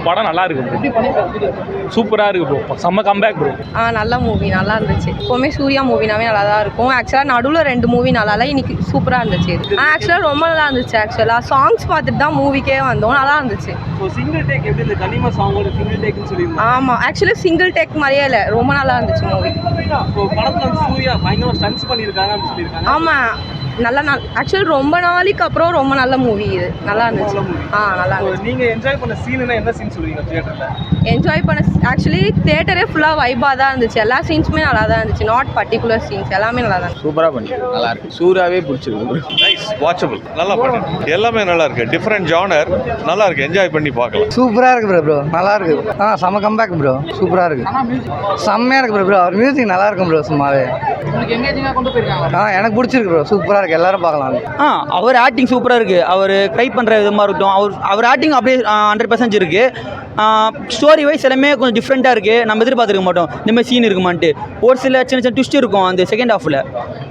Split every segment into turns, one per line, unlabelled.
படம் நல்லா இருக்கு, சூப்பராக இருக்கு ப்ரோ, செம்ம கம்பேக் ப்ரோ.
நல்ல மூவி, நல்லா இருந்துச்சு. எப்போவுமே சூர்யா மூவினாவே நல்லா தான் இருக்கும். ஆக்சுவலாக நடுவில் 2 மூவி நல்லா இல்லை, இன்னைக்கு சூப்பராக இருந்துச்சு. ஆக்சுவலாக ரொம்ப நல்லா இருந்துச்சு. ஆக்சுவலாக சாங்ஸ் பார்த்துட்டு தான் மூவிக்கே வந்தோம், நல்லா இருந்துச்சு.
சிங்கிள் டேக் எப்படி இந்த கனிமா சாங்கோட சிங்கிள் டேக்னு சொல்லியிருந்தாங்க.
ஆமாம், ஆக்சுவலி சிங்கிள் டேக் மாதிரியே இல்லை, ரொம்ப நல்லா இருந்துச்சு மூவி.
படத்தில் வந்து சூர்யா பயங்கரமாக ஸ்டன்ஸ் பண்ணியிருக்காங்க அப்படின்னு சொல்லியிருக்காங்க.
ஆமாம், நல்ல நாள் ஆக்சுவலி ரொம்ப நாளைக்கு அப்புறம் ரொம்ப நல்ல மூவி இது, நல்லா இருந்துச்சு. நல்லா இருந்துச்சு.
நீங்கள் என்ஜாய் பண்ண சீனுன்னா என்ன சீன் சொல்லுவீங்க தியேட்டரில்?
என்ஜாய் பண்ண ஆக்சுவலி தியேட்டரே ஃபுல்லாக வைபாக தான் இருந்துச்சு. எல்லா சீன்ஸுமே நல்லா தான் இருந்துச்சு, நாட் பர்டிகுலர் சீன்ஸ், எல்லாமே நல்லா தான்.
சூப்பராக பண்ணி நல்லா இருக்கு, சூர்யாவே பிடிச்சிருக்கு.
நைஸ், வாட்சபிள், நல்லா படம், எல்லாமே நல்லா இருக்கு, டிஃப்ரெண்ட் ஜானர், நல்லா இருக்கு, என்ஜாய் பண்ணி பார்க்கலாம்.
சூப்பராக இருக்கு ப்ரோ, நல்லா இருக்கு. செம்ம கம்பேக் ப்ரோ, சூப்பராக இருக்கு, செம்மையாக இருக்கு ப்ரோ. அவர் மியூசிக் நல்லா இருக்கும் ப்ரோ, சும்மாவே எனக்கு பிடிச்சிருக்கு ப்ரோ, சூப்பராக இருக்கு, எல்லாரும் பார்க்கலாம்.
அவர் ஆக்டிங் சூப்பராக இருக்குது. அவர் ட்ரை பண்ணுற விதமாக இருக்கட்டும், அவர் ஆக்டிங் அப்படியே 100% இருக்குது. ஸ்டோரி வைஸ் எல்லாமே கொஞ்சம் டிஃப்ரெண்ட்டாக இருக்குது. நம்ம எதிர்பார்த்துருக்க மாட்டோம் இந்த மாதிரி சீன் இருக்குமான்ட்டு. ஒரு சில சின்ன சின்ன ட்விஸ்ட் இருக்கும் அந்த செகண்ட் ஹாஃபில்.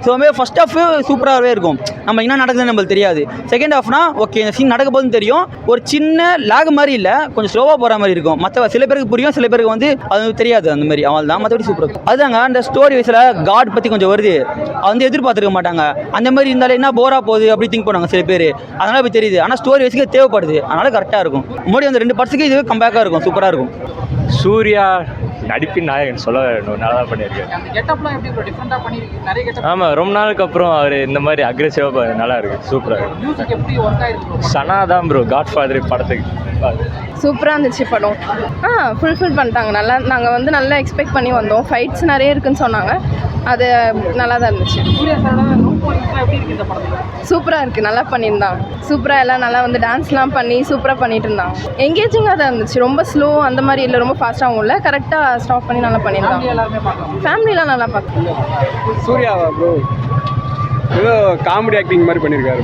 ஸோ அதுமாதிரி ஃபஸ்ட் ஹாஃப் சூப்பராகவே இருக்கும், நம்ம என்ன நடக்குதுன்னு நம்மளுக்கு தெரியாது. செகண்ட் ஹாஃப்னா ஓகே இந்த சீன் நடக்க போதுன்னு தெரியும். ஒரு சின்ன லேக் மாதிரி இல்லை, கொஞ்சம் ஸ்லோவாக போகிற மாதிரி இருக்கும். மற்ற சில பேருக்கு புரியும், சில பேருக்கு வந்து அது தெரியாது. அந்த மாதிரி அவள் தான் மற்றபடி சூப்பராக இருக்கும். அதுதாங்க அந்த ஸ்டோரி வைஸில் காட் பற்றி கொஞ்சம் வருது, அது வந்து எதிர்பார்த்துருக்க மாட்டாங்க. அந்த மாதிரி இருந்தாலும் என்ன போரா போகுது அப்படி திங்க் பண்ணுவாங்க சில பேர், அதனால் இப்போ தெரியுது. ஆனால் ஸ்டோரி வைஸுக்கு தேவைப்படுது, அதனால் கரெக்டாக இருக்கும். மோடி வந்து 2 படத்துக்கு இது கம்பேக்காக இருக்கும், சூப்பராக இருக்கும்.
சூர்யா நடிப்பின் நாயகன் சொல்ல நல்லா பண்ணியிருக்காரு. ஆமாம், ரொம்ப நாளுக்கு அப்புறம் அவர் இந்த மாதிரி அக்ரெசிவாக நல்லா இருக்கு, சூப்பராக இருக்கு. சனா தான் ப்ரோ காட்ஃபாதர் படத்துக்கு
சூப்பராக இருந்துச்சு படம். ஃபுல்ஃபில் பண்ணிட்டாங்க நல்லா. நாங்கள் வந்து நல்லா எக்ஸ்பெக்ட் பண்ணி வந்தோம். ஃபைட்ஸ் நிறைய இருக்குன்னு சொன்னாங்க, அது நல்லா தான் இருந்துச்சு. சூப்பராக இருக்குது, நல்லா பண்ணியிருந்தாங்க. சூப்பராக எல்லாம் நல்லா வந்து டான்ஸ்லாம் பண்ணி சூப்பராக பண்ணிட்டு இருந்தாங்க. எங்கேஜிங்காக தான் இருந்துச்சு, ரொம்ப ஸ்லோ அந்த மாதிரி இல்லை, ரொம்ப ஃபாஸ்ட்டாகவும் இல்லை, கரெக்டாக ஸ்டாப் பண்ணி நல்லா பண்ணியிருந்தாங்க. ஃபேமிலிலாம் நல்லா பார்க்கலாம்.
சூர்யாவா ப்ரோ ஏதோ காமெடி ஆக்டிங் மாதிரி பண்ணியிருக்காரு.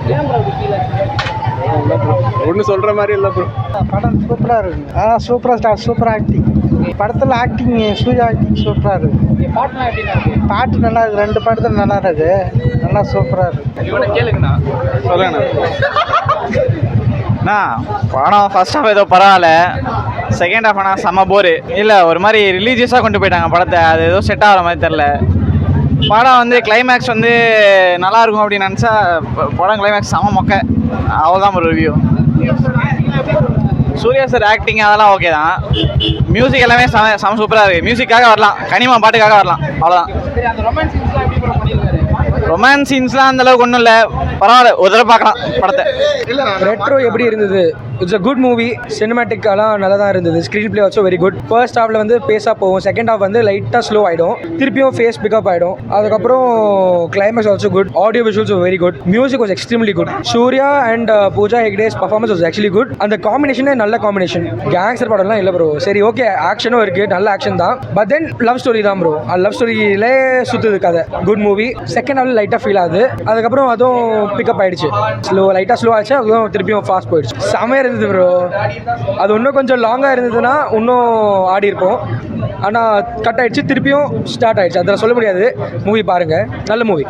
ஒன்று சொல்கிற மாதிரி இல்லை ப்ரோ.
படம் சூப்பராக இருக்கு. சூப்பராக ஆக்டிங். படத்தில் ஆக்டிங், சூர்யா ஆக்டிங் சூப்பராக இருக்குது. பாட்டு நல்லா இருக்குது, 2 பாட்டு நல்லா இருக்குது, நல்லா சூப்பராக இருக்குது.
கேளுங்கண்ணா, சொல்லுங்கண்ணா.
படம் ஃபர்ஸ்ட் ஹாஃப் ஏதோ பரவாயில்ல, செகண்ட் ஹாஃப் ஆனால் செம்ம போரு. இல்லை ஒரு மாதிரி ரிலீஜியஸாக கொண்டு போயிட்டாங்க படத்தை, அது ஏதோ செட் ஆகிற மாதிரி தெரில. படம் வந்து கிளைமேக்ஸ் வந்து நல்லாயிருக்கும் அப்படின்னு நினச்சா படம் கிளைமேக்ஸ் செம்ம மொக்க. அவ்வளோதான் ஒரு ரிவ்யூ. சூர்யா சார் ஆக்டிங் அதெல்லாம் ஓகே தான். மியூசிக் எல்லாமே செம சூப்பராக இருக்குது. மியூசிக்காக வரலாம், கனிமா பாட்டுக்காக வரலாம், அவ்வளோதான். ரொமான்ஸ் சீன்ஸ்லாம் அந்தளவுக்கு ஒன்றும் இல்லை, பரவாயில்ல, ஒரு தடவை பார்க்கலாம் படத்தை.
ரெட்ரோ எப்படி இருந்தது? It's a good movie. சினிமேட்டிக்காலாம் நல்லா தான் இருந்தது. Screenplay also very good. First ஹாஃபில் வந்து பேஸாக போகும், செகண்ட் ஹாஃப் வந்து லைட்டாக ஸ்லோ ஆகிடும், திருப்பியும் ஃபேஸ் பிக்கப் ஆகிடும். அதுக்கப்புறம் climax also good. Audio visuals very good. Music was extremely good. Suriya and Pooja Hegde's performance was actually good. அந்த காம்பினேஷனே நல்ல காம்பினேஷன். கேங்ஸ்டர் படம்லாம் இல்லை ப்ரோ. சரி ஓகே, ஆக்ஷனும் இருக்குது, நல்ல ஆக்ஷன் தான். பட் தென் லவ் ஸ்டோரி தான் ப்ரோ. அந்த லவ் ஸ்டோரியிலே சுற்றுது கதை. Good movie. செகண்ட் ஹாஃபில் லைட்டாக ஃபீல் ஆகுது, அதுக்கப்புறம் அதுவும் பிக்கப் ஆகிடுச்சு. லைட்டாக ஸ்லோ ஆச்சு, அதுவும் திருப்பியும் ஃபாஸ்ட் போயிடுச்சு. செமையாக இருந்தது ப்ரோ. அது இன்னும் கொஞ்சம் லாங்காக இருந்ததுன்னா இன்னும் ஆடி இருப்போம். ஆனால் கட் ஆகிடுச்சு, திருப்பியும் ஸ்டார்ட் ஆகிடுச்சு. அதில் சொல்ல முடியாது. மூவி பாருங்கள், நல்ல மூவி.